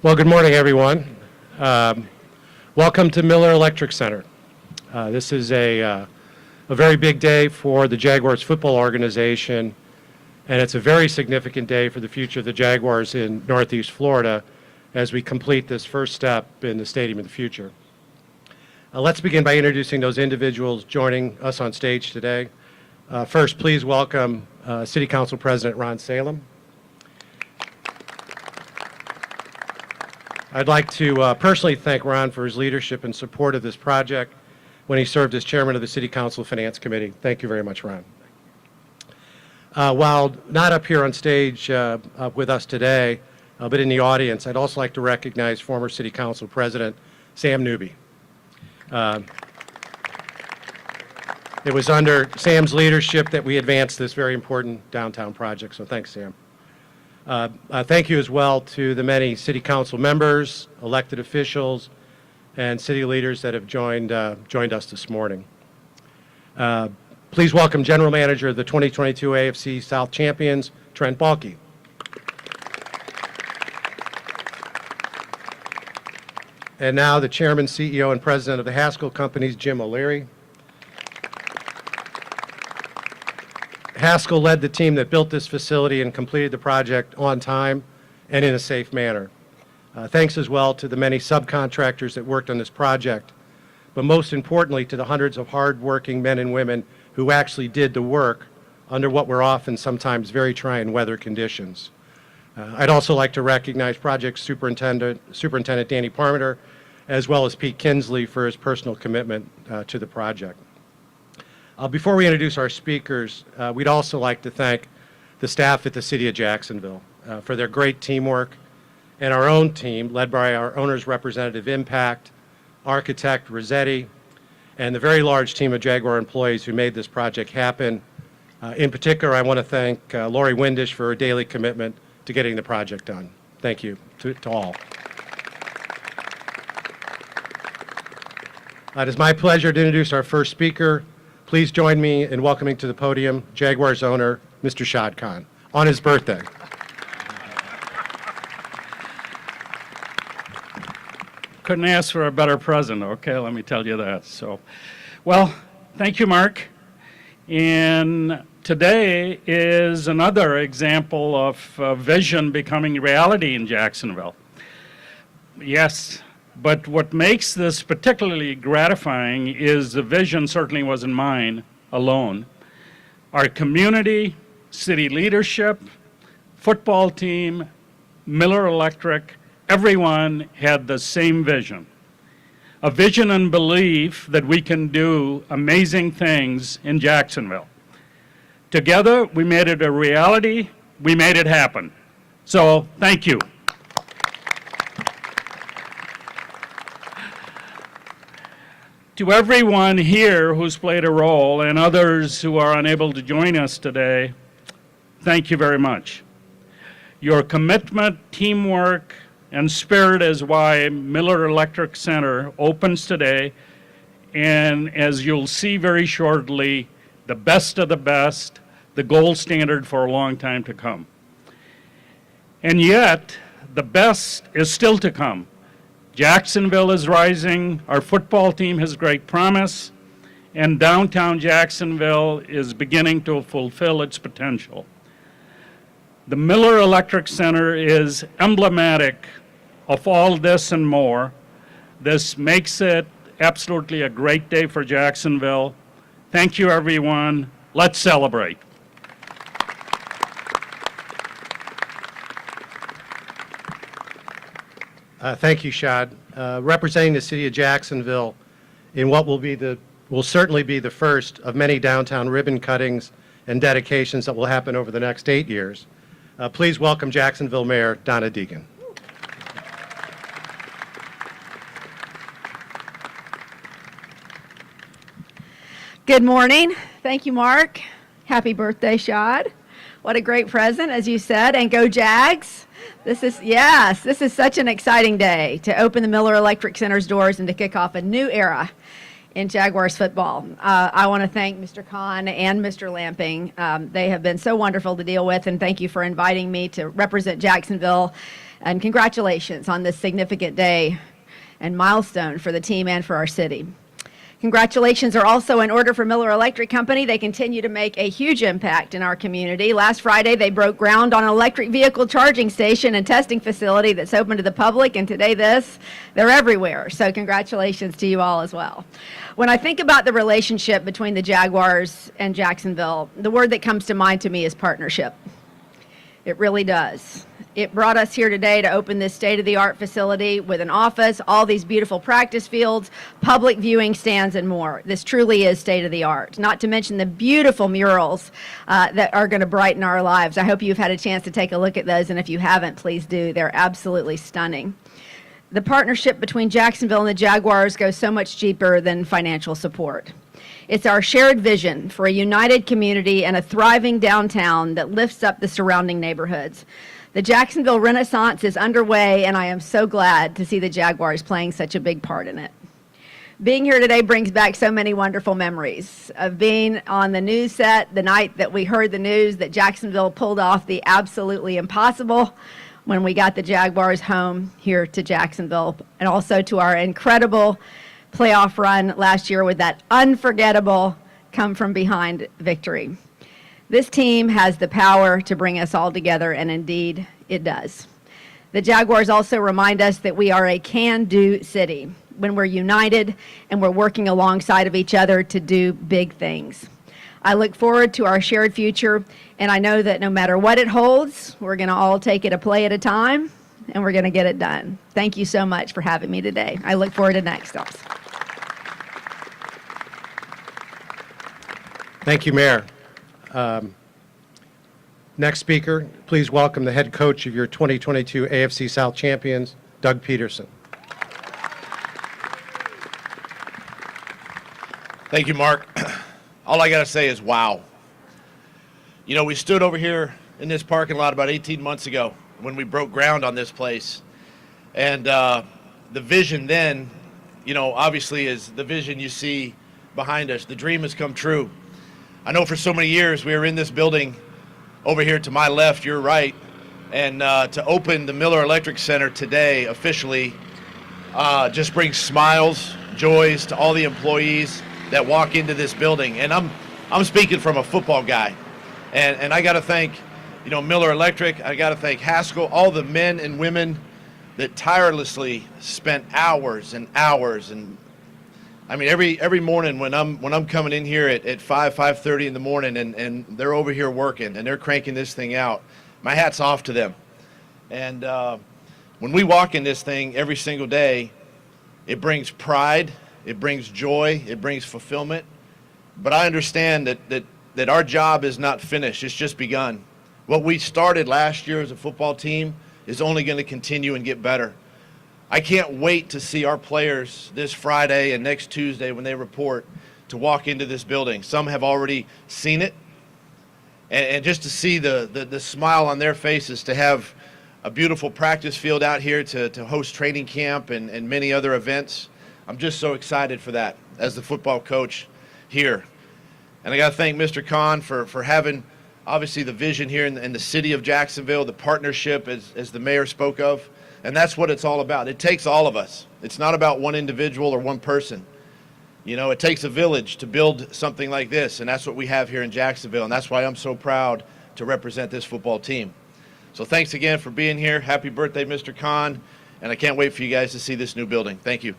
Well, good morning, everyone. Welcome to Miller Electric Center. This is a very big day for the Jaguars football organization, and it's a very significant day for the future of the Jaguars in Northeast Florida as we complete this first step in the Stadium of the Future. Let's begin by introducing those individuals joining us on stage today. First, please welcome City Council President Ron Salem. I'd like to personally thank Ron for his leadership and support of this project when he served as chairman of the City Council Finance Committee. Thank you very much, Ron. While not up here on stage with us today, but in the audience, I'd also like to recognize former City Council President Sam Newby. It was under Sam's leadership that we advanced this very important downtown project, so thanks, Sam. Thank you as well to the many City Council members, elected officials, and city leaders that have joined us this morning. Please welcome General Manager of the 2022 AFC South Champions, Trent Baalke. And now the Chairman, CEO, and President of the Haskell Companies, Jim O'Leary. Haskell led the team that built this facility and completed the project on time and in a safe manner. Thanks as well to the many subcontractors that worked on this project, but most importantly to the hundreds of hard-working men and women who actually did the work under what were often sometimes very trying weather conditions. I'd also like to recognize Project Superintendent Danny Parmenter, as well as Pete Kinsley for his personal commitment to the project. Before we introduce our speakers, we'd also like to thank the staff at the City of Jacksonville for their great teamwork, and our own team, led by our owner's representative Impact, architect Rossetti, and the very large team of Jaguar employees who made this project happen. In particular, I want to thank Lori Windish for her daily commitment to getting the project done. Thank you to all. It is my pleasure to introduce our first speaker. Please join me in welcoming to the podium Jaguars owner, Mr. Shad Khan, on his birthday. Couldn't ask for a better present, okay, let me tell you that. So, well, thank you, Mark. And today is another example of vision becoming reality in Jacksonville. Yes. But what makes this particularly gratifying is the vision certainly wasn't mine alone. Our community, city leadership, football team, Miller Electric, everyone had the same vision. A vision and belief that we can do amazing things in Jacksonville. Together, we made it a reality, we made it happen. So, thank you. To everyone here who's played a role and others who are unable to join us today, thank you very much. Your commitment, teamwork, and spirit is why Miller Electric Center opens today, and as you'll see very shortly, the best of the best, the gold standard for a long time to come. And yet, the best is still to come. Jacksonville is rising, our football team has great promise, and downtown Jacksonville is beginning to fulfill its potential. The Miller Electric Center is emblematic of all this and more. This makes it absolutely a great day for Jacksonville. Thank you, everyone. Let's celebrate. Thank you, Shad. Representing the City of Jacksonville in what will certainly be the first of many downtown ribbon cuttings and dedications that will happen over the next 8 years. Please welcome Jacksonville Mayor Donna Deegan. Good morning. Thank you, Mark. Happy birthday, Shad. What a great present, as you said, and go Jags. This is such an exciting day to open the Miller Electric Center's doors and to kick off a new era in Jaguars football. I want to thank Mr. Kahn and Mr. Lamping. They have been so wonderful to deal with, and thank you for inviting me to represent Jacksonville. And congratulations on this significant day and milestone for the team and for our city. Congratulations are also in order for Miller Electric Company. They continue to make a huge impact in our community. Last Friday, they broke ground on an electric vehicle charging station and testing facility that's open to the public, and today they're everywhere. So congratulations to you all as well. When I think about the relationship between the Jaguars and Jacksonville, the word that comes to mind to me is partnership. It really does. It brought us here today to open this state-of-the-art facility with an office, all these beautiful practice fields, public viewing stands, and more. This truly is state-of-the-art, not to mention the beautiful murals that are going to brighten our lives. I hope you've had a chance to take a look at those, and if you haven't, please do. They're absolutely stunning. The partnership between Jacksonville and the Jaguars goes so much deeper than financial support. It's our shared vision for a united community and a thriving downtown that lifts up the surrounding neighborhoods. The Jacksonville Renaissance is underway, and I am so glad to see the Jaguars playing such a big part in it. Being here today brings back so many wonderful memories of being on the news set the night that we heard the news that Jacksonville pulled off the absolutely impossible when we got the Jaguars home here to Jacksonville, and also to our incredible playoff run last year with that unforgettable come-from-behind victory. This team has the power to bring us all together, and indeed, it does. The Jaguars also remind us that we are a can-do city when we're united and we're working alongside of each other to do big things. I look forward to our shared future, and I know that no matter what it holds, we're going to all take it a play at a time, and we're going to get it done. Thank you so much for having me today. I look forward to next steps. Thank you, Mayor. Next speaker, please welcome the head coach of your 2022 AFC South champions, Doug Pederson. Thank you, Mark. All I got to say is wow. You know, we stood over here in this parking lot about 18 months ago when we broke ground on this place. And the vision then, you know, obviously is the vision you see behind us. The dream has come true. I know for so many years we were in this building over here to my left, your right, and to open the Miller Electric Center today officially just brings smiles, joys to all the employees that walk into this building. And I'm speaking from a football guy, and I got to thank, you know, Miller Electric. I got to thank Haskell, all the men and women that tirelessly spent hours and hours. And I mean, every morning when I'm coming in here at 5:30 in the morning, and they're over here working and they're cranking this thing out, my hat's off to them. And when we walk in this thing every single day, it brings pride, it brings joy, it brings fulfillment. But I understand that our job is not finished, it's just begun. What we started last year as a football team is only going to continue and get better. I can't wait to see our players this Friday and next Tuesday when they report to walk into this building. Some have already seen it, and just to see the smile on their faces, to have a beautiful practice field out here to host training camp and many other events. I'm just so excited for that as the football coach here. And I got to thank Mr. Kahn for having obviously the vision here in the city of Jacksonville, the partnership as the mayor spoke of. And that's what it's all about. It takes all of us. It's not about one individual or one person. You know, it takes a village to build something like this, and that's what we have here in Jacksonville, and that's why I'm so proud to represent this football team. So thanks again for being here. Happy birthday, Mr. Kahn, and I can't wait for you guys to see this new building. Thank you.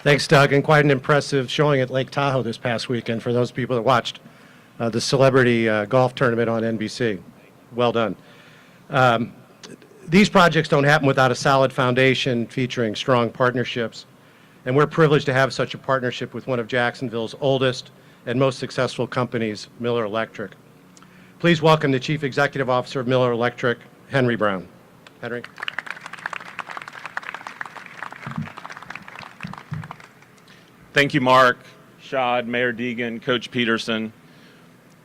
Thanks, Doug, and quite an impressive showing at Lake Tahoe this past weekend for those people that watched the celebrity golf tournament on NBC. Well done. These projects don't happen without a solid foundation featuring strong partnerships, and we're privileged to have such a partnership with one of Jacksonville's oldest and most successful companies, Miller Electric. Please welcome the Chief Executive Officer of Miller Electric, Henry Brown. Henry. Thank you, Mark, Shad, Mayor Deegan, Coach Pederson,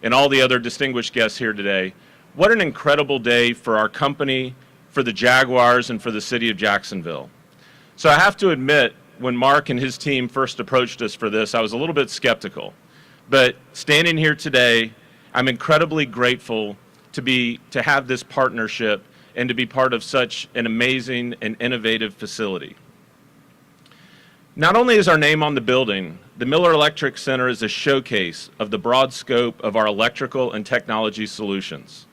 and all the other distinguished guests here today. What an incredible day for our company, for the Jaguars, and for the city of Jacksonville. So I have to admit, when Mark and his team first approached us for this, I was a little bit skeptical. But standing here today, I'm incredibly grateful to have this partnership and to be part of such an amazing and innovative facility. Not only is our name on the building, the Miller Electric Center is a showcase of the broad scope of our electrical and technology solutions,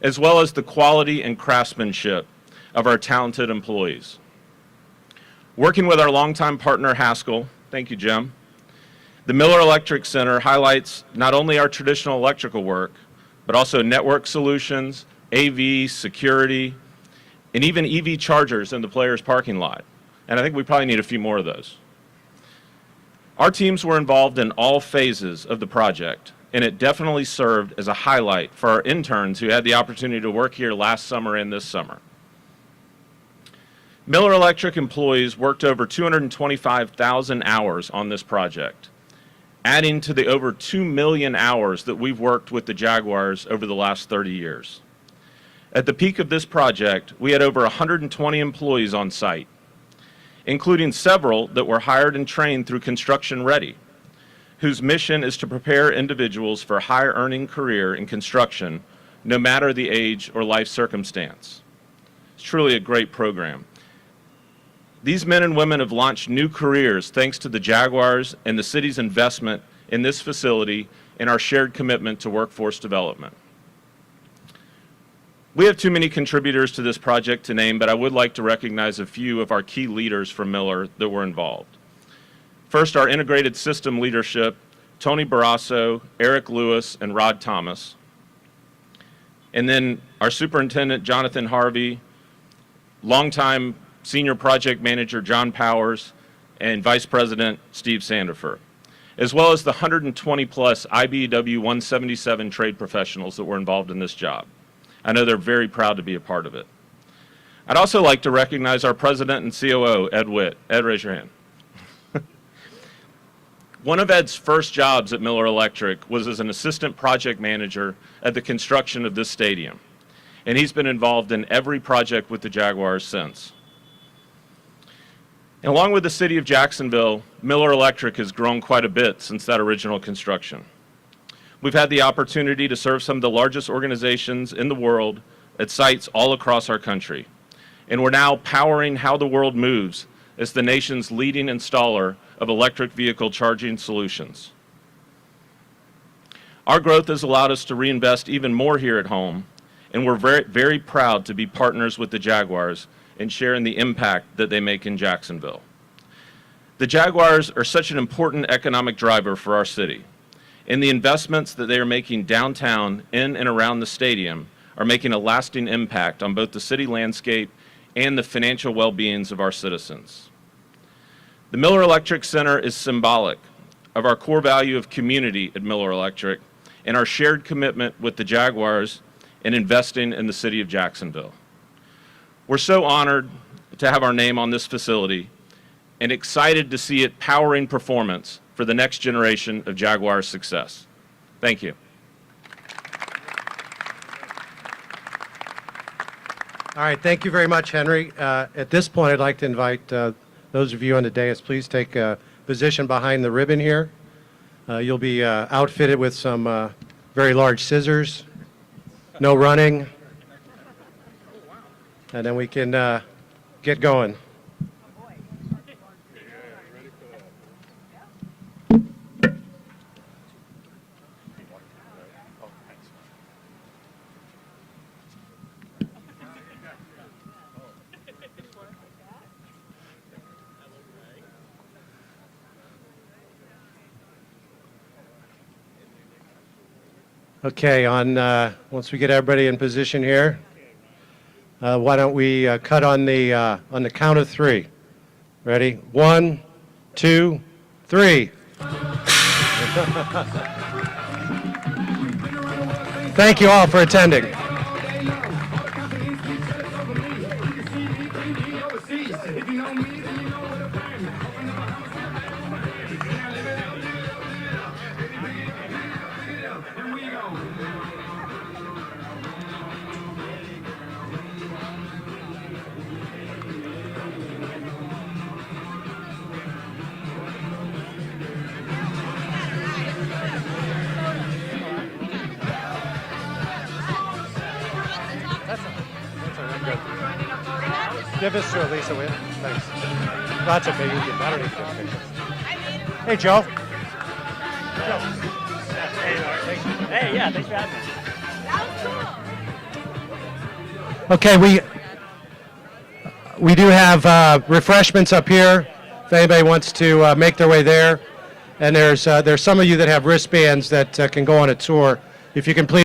as well as the quality and craftsmanship of our talented employees. Working with our longtime partner Haskell, thank you, Jim, the Miller Electric Center highlights not only our traditional electrical work, but also network solutions, AV, security, and even EV chargers in the players' parking lot. And I think we probably need a few more of those. Our teams were involved in all phases of the project, and it definitely served as a highlight for our interns who had the opportunity to work here last summer and this summer. Miller Electric employees worked over 225,000 hours on this project, adding to the over 2 million hours that we've worked with the Jaguars over the last 30 years. At the peak of this project, we had over 120 employees on site, including several that were hired and trained through Construction Ready, whose mission is to prepare individuals for a higher earning career in construction, no matter the age or life circumstance. It's truly a great program. These men and women have launched new careers thanks to the Jaguars and the city's investment in this facility and our shared commitment to workforce development. We have too many contributors to this project to name, but I would like to recognize a few of our key leaders from Miller that were involved. First, our integrated system leadership, Tony Barrasso, Eric Lewis, and Rod Thomas. And then our superintendent, Jonathan Harvey, longtime senior project manager, John Powers, and vice president, Steve Sandifer, as well as the 120 plus IBEW 177 trade professionals that were involved in this job. I know they're very proud to be a part of it. I'd also like to recognize our president and COO, Ed Witt. Ed, raise your hand. One of Ed's first jobs at Miller Electric was as an assistant project manager at the construction of this stadium, and he's been involved in every project with the Jaguars since. And along with the city of Jacksonville, Miller Electric has grown quite a bit since that original construction. We've had the opportunity to serve some of the largest organizations in the world at sites all across our country. And we're now powering how the world moves as the nation's leading installer of electric vehicle charging solutions. Our growth has allowed us to reinvest even more here at home, and we're very, very proud to be partners with the Jaguars and share in the impact that they make in Jacksonville. The Jaguars are such an important economic driver for our city, and the investments that they are making downtown, in and around the stadium, are making a lasting impact on both the city landscape and the financial well-beings of our citizens. The Miller Electric Center is symbolic of our core value of community at Miller Electric and our shared commitment with the Jaguars in investing in the city of Jacksonville. We're so honored to have our name on this facility and excited to see it powering performance for the next generation of Jaguar success. Thank you. All right, thank you very much, Henry. At this point, I'd like to invite those of you on the dais, please take a position behind the ribbon here. You'll be outfitted with some very large scissors, no running, and then we can get going. Okay, once we get everybody in position here, why don't we cut on the count of three. Ready? 1, 2, 3. Thank you all for attending. Give this to Elisa, will you? Thanks. That's okay. You can. I don't need to take pictures. Hey, Joe. Hey, yeah, thanks for having me. Okay, we do have refreshments up here. If anybody wants to make their way there, and there's some of you that have wristbands that can go on a tour. If you can please.